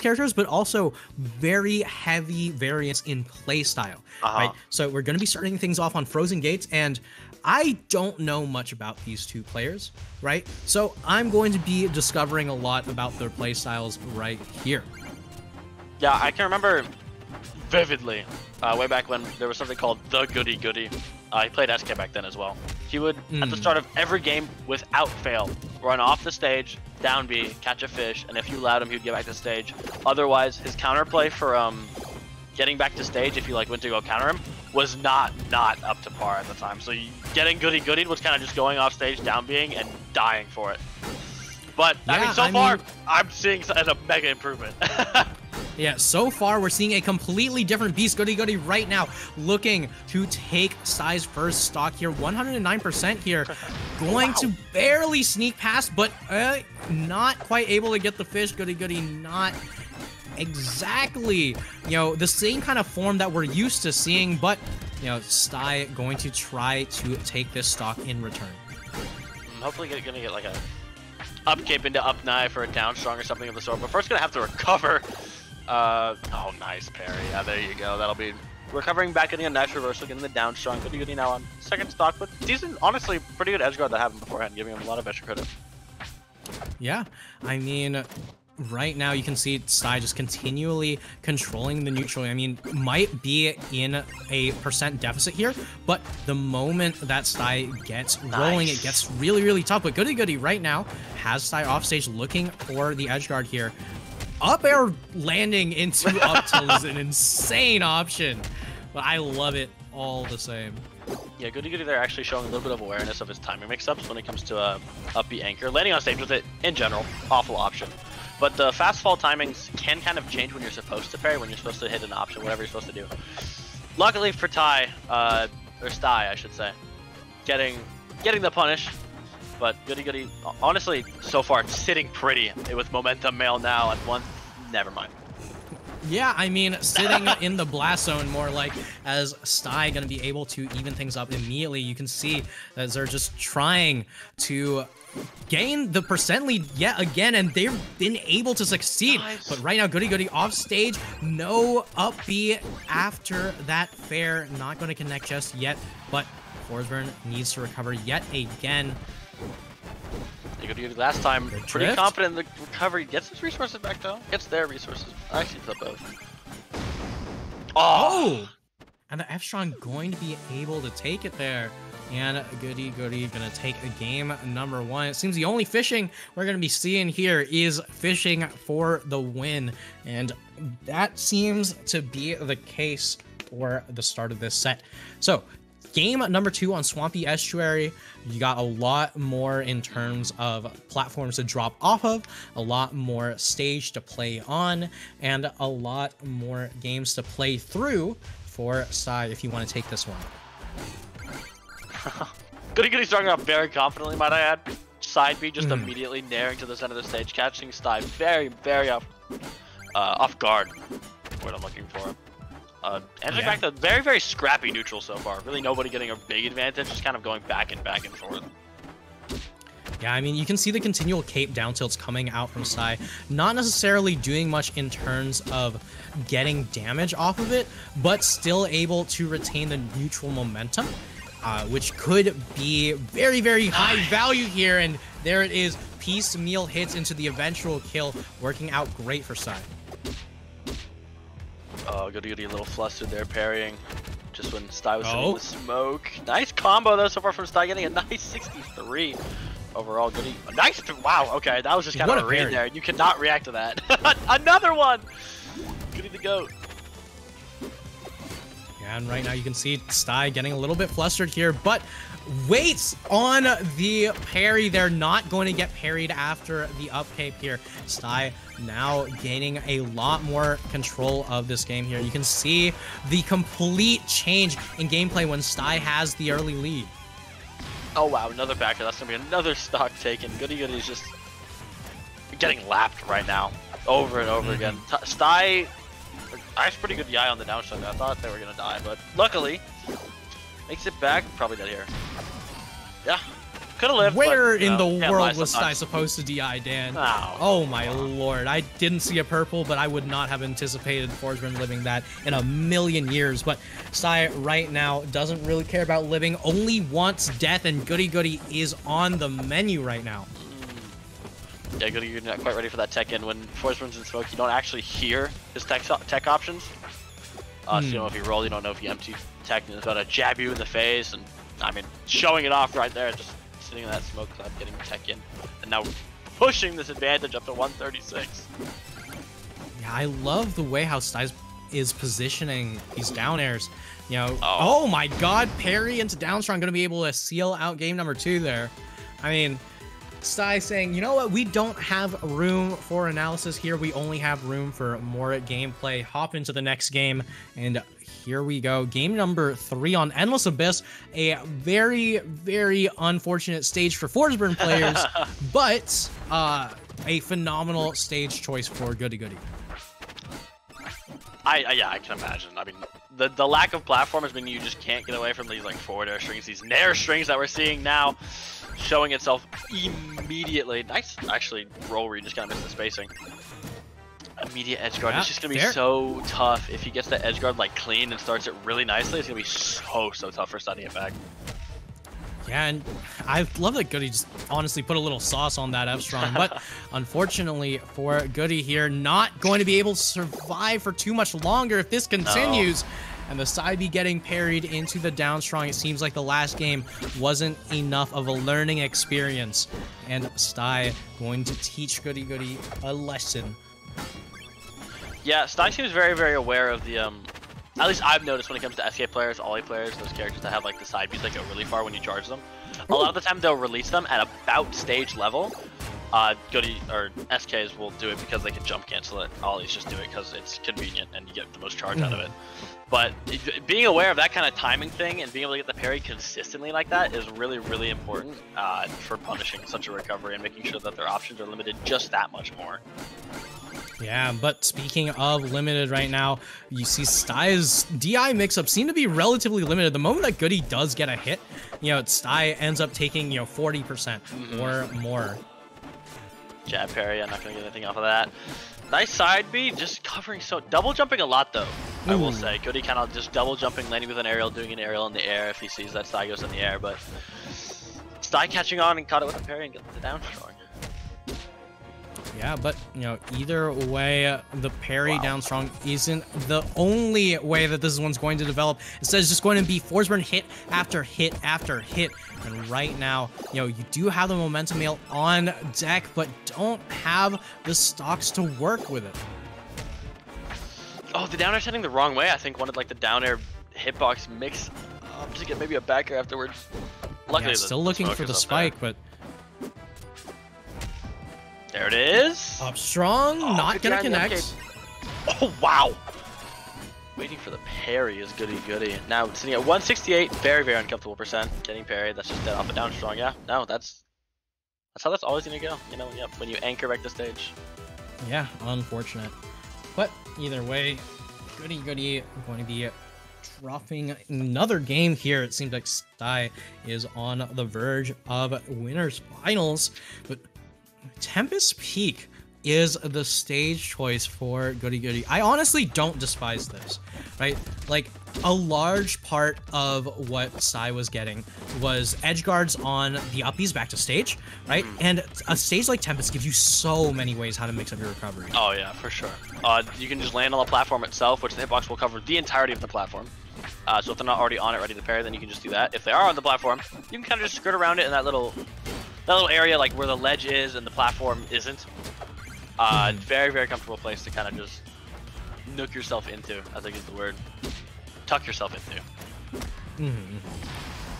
characters, but also very heavy variance in play style, right? So we're going to be starting things off on Frozen Gates, and I don't know much about these two players, right? So I'm going to be discovering a lot about their play styles right here. Yeah, I can remember vividly way back when there was something called the Ghoodyghoody. He played SK back then as well. He would, at the start of every game, without fail, run off the stage, down B, catch a fish, and if you allowed him, he'd get back to stage. Otherwise, his counterplay for getting back to stage, if you like went to go counter him, was not up to par at the time. So getting Ghoodyghoodied was kind of just going off stage, down Bing, and dying for it. But yeah, I mean, so far, I'm seeing a mega improvement. Yeah, so far we're seeing a completely different beast. Ghoodyghoody right now looking to take Stai's first stock here. 109% here. Going to barely sneak past, but not quite able to get the fish. Ghoodyghoody not exactly, the same kind of form that we're used to seeing, but, Stai going to try to take this stock in return. I'm hopefully gonna get like a up cape into up knife or a down strong or something of the sort, but first gonna have to recover. Oh, nice parry. Yeah, there you go. That'll be recovering back, getting a nice reversal, getting the down strong. Ghoodyghoody now on second stock, but decent, honestly, pretty good edge guard that happened beforehand, giving him a lot of extra credit. Yeah, I mean, right now you can see Stai just continually controlling the neutral. I mean, might be in a percent deficit here, but the moment that Stai gets rolling, it gets really, really tough. But Ghoodyghoody right now has Stai off stage looking for the edge guard here. Up air landing into up tilt is an insane option, but I love it all the same. Yeah, Ghoodyghoody there actually showing a little bit of awareness of his timing mix-ups when it comes to up B anchor. Landing on stage with it, in general, awful option. But the fast fall timings can kind of change when you're supposed to parry, when you're supposed to hit an option, whatever you're supposed to do. Luckily for Stai, I should say, getting the punish. But Ghoodyghoody, honestly, so far, it's sitting pretty with momentum mail now at one. Never mind. Yeah, I mean, sitting in the blast zone more like as Stai going to be able to even things up immediately. You can see that they're just trying to gain the percent lead yet again, and they've been able to succeed. Nice. But right now, Ghoodyghoody off stage, no up B after that fair. Not going to connect just yet, but Forsburn needs to recover yet again. Ghoodyghoody last time, pretty confident in the recovery. Gets his resources back though. Gets their resources. Actually, flip both. Oh! And the F-Strong going to be able to take it there. And Ghoodyghoody gonna take a game number one. It seems the only fishing we're gonna be seeing here is fishing for the win. And that seems to be the case for the start of this set. So, game number 2 on Swampy Estuary. You got a lot more in terms of platforms to drop off of, a lot more stage to play on, and a lot more games to play through for Stai if you want to take this one. Ghoodyghoody starting out very confidently, might I add. Side B just immediately naring to the center of the stage, catching Stai very, very off guard. What I'm looking for. Entering back to very, very scrappy neutral so far. Really nobody getting a big advantage, just kind of going back and forth. Yeah, I mean, you can see the continual cape down tilts coming out from Stai. Not necessarily doing much in terms of getting damage off of it, but still able to retain the neutral momentum, which could be very, very high value here. And there it is. Piecemeal hits into the eventual kill, working out great for Stai. Oh, Ghoodyghoody a little flustered there, parrying. Just when Stai was sitting in the smoke. Nice combo though so far from Stai, getting a nice 63 overall. Goody, nice. Wow. Okay, that was just kind of a read there. You cannot react to that. Another one. Goody the goat. Yeah, and right now you can see Stai getting a little bit flustered here, but waits on the parry. They're not going to get parried after the up cape here. Stai now gaining a lot more control of this game here. You can see the complete change in gameplay when Stai has the early lead. Oh wow, another backer. That's going to be another stock taken. Ghoodyghoody is just getting lapped right now. Over and over again. Stai, nice pretty good YI on the downside. I thought they were going to die, but luckily makes it back. Probably dead here. Yeah. Could have lived. Where but, in the can't world lie was Sty sometimes. supposed to DI, Dan? Oh, Oh my lord. I didn't see a purple, but I would not have anticipated Forsburn living that in a million years. But Sty right now doesn't really care about living, only wants death, and Ghoodyghoody is on the menu right now. Yeah, Goody, you're not quite ready for that tech in. When Forsburn's in smoke, you don't actually hear his tech options. So you don't know if he rolled, you don't know if he empty tech, and he's about to jab you in the face, and I mean, showing it off right there, just sitting in that smoke cloud, getting tech in, and now pushing this advantage up to 136. Yeah, I love the way how Sty is positioning these down airs. You know, Oh. oh my god, parry into down strong, gonna be able to seal out game number 2 there. I mean, Sty saying, you know what, we don't have room for analysis here, we only have room for more gameplay. Hop into the next game, and here we go. Game number 3 on Endless Abyss. A very, very unfortunate stage for Forsburn players, but a phenomenal stage choice for Ghoodyghoody. Yeah, I can imagine. I mean, the lack of platform has been you just can't get away from these like forward air strings, these nair strings that we're seeing now, showing itself immediately. Nice, actually, roll where you just kind of miss the spacing. Immediate edge guard. Yeah, It's just gonna be fair. so tough if he gets the edge guard like clean and starts it really nicely. It's gonna be so tough for starting it back. Yeah, and I love that Goody just honestly put a little sauce on that F-Strong, but unfortunately for Goody here, not going to be able to survive for too much longer if this continues. And the side B getting parried into the down strong. It seems like the last game wasn't enough of a learning experience. And Sty going to teach Ghoodyghoody a lesson. Yeah, Stein seems very aware of the at least I've noticed when it comes to SK players, Ollie players, those characters that have like the side Bs that go really far when you charge them. A lot of the time they'll release them at about stage level. Goody or SKs will do it because they can jump cancel it. Ollies just do it because it's convenient and you get the most charge out of it. But being aware of that kind of timing thing and being able to get the parry consistently like that is really important for punishing such a recovery and making sure that their options are limited just that much more. Yeah, but speaking of limited right now, you see Sty's DI mix-up seem to be relatively limited. The moment that Goody does get a hit, you know, Sty ends up taking, you know, 40% or more. Jab parry, I'm not going to get anything off of that. Nice side B, just covering double jumping a lot though, I will say. Goody kind of just double jumping, landing with an aerial, doing an aerial in the air if he sees that Sty goes in the air, but Sty catching on and caught it with a parry and getting the down strong. Yeah, but, you know, either way, the parry down strong isn't the only way that this one's going to develop. Instead, it's just going to be Forsburn hit after hit after hit. And right now, you know, you do have the momentum mail on deck, but don't have the stocks to work with it. Oh, the down air's heading the wrong way. I think wanted like the down air hitbox mix to get maybe a back air afterwards. Luckily, Yeah, still looking for the spike, but there it is. up strong, not gonna connect. Oh, wow. Waiting for the parry is Ghoodyghoody. Now sitting at 168, very uncomfortable percent. Getting parried, that's just dead off a down strong. Yeah, no, that's how that's always gonna go. You know, yeah, when you anchor back the stage. Yeah, unfortunate. But either way, Ghoodyghoody going to be dropping another game here. It seems like Sty is on the verge of winners finals, but Tempest Peak is the stage choice for Ghoodyghoody. I honestly don't despise this, right? Like, a large part of what Sty was getting was edge guards on the uppies back to stage, right? And a stage like Tempest gives you so many ways how to mix up your recovery. Oh yeah, for sure. You can just land on the platform itself, which the hitbox will cover the entirety of the platform. So if they're not already on it, ready to parry, then you can just do that. If they are on the platform, you can kind of just skirt around it in that little area, like where the ledge is and the platform isn't. Very comfortable place to kind of just nook yourself into, I think is the word. Tuck yourself into.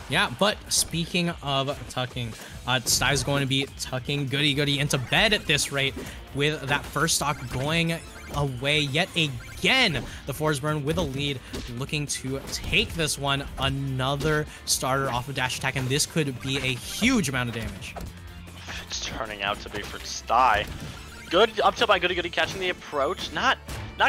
Yeah, but speaking of tucking, Sty's going to be tucking Ghoodyghoody into bed at this rate, with that first stock going away yet again. The Forsburn with a lead, looking to take this one. Another starter off of dash attack, and this could be a huge amount of damage. It's turning out to be for Sty. Good up tilt by Ghoodyghoody, catching the approach. Not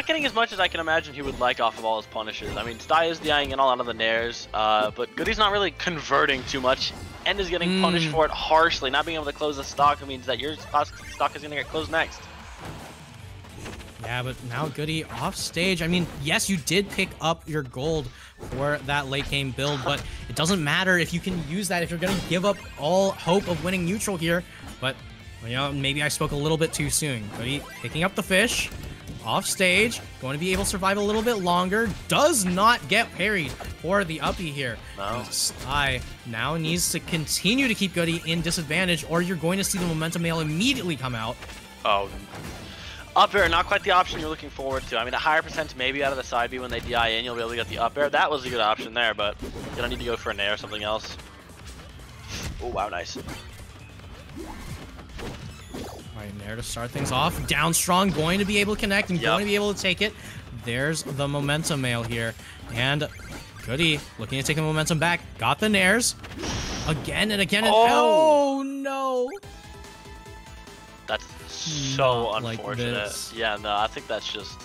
getting as much as I can imagine he would like off of all his punishes. I mean, Sty is DIing in all out of the nairs, but Goody's not really converting too much and is getting punished for it harshly. Not being able to close the stock means that your stock is going to get closed next. Yeah, but now Goody off stage. I mean, yes, you did pick up your gold for that late game build, but it doesn't matter if you can use that if you're going to give up all hope of winning neutral here. But, you know, maybe I spoke a little bit too soon. Goody picking up the fish. Off stage, going to be able to survive a little bit longer. Does not get parried for the uppie here. No. Sty now needs to continue to keep Goody in disadvantage, or you're going to see the momentum mail immediately come out. Oh, up air, not quite the option you're looking forward to. I mean, a higher percent maybe out of the side B when they DI in, you'll be able to get the up air. That was a good option there, but you're gonna need to go for a nair or something else. Oh, wow, nice. Right, Nair to start things off. Down strong, going to be able to connect and going to be able to take it. There's the momentum mail here. And Goody looking to take the momentum back. Got the Nairs. Again and again. And oh no. That's so Not unfortunate. Like this. Yeah, no, I think that's just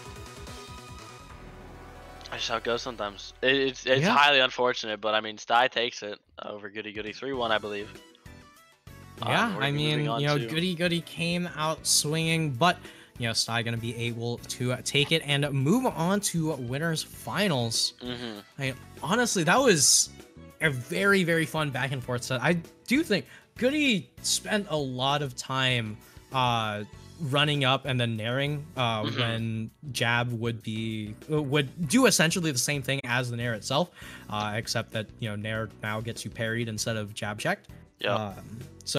how it goes sometimes. It's highly unfortunate, but I mean, Sty takes it over Ghoodyghoody 3-1, I believe. Yeah, I mean, you know, Ghoodyghoody came out swinging, but, you know, Sty gonna be able to take it and move on to winners finals. Honestly, that was a very, very fun back and forth set. I do think Goody spent a lot of time running up and then nairing when jab would do essentially the same thing as the nair itself, except that, you know, nair now gets you parried instead of jab checked. Yeah. So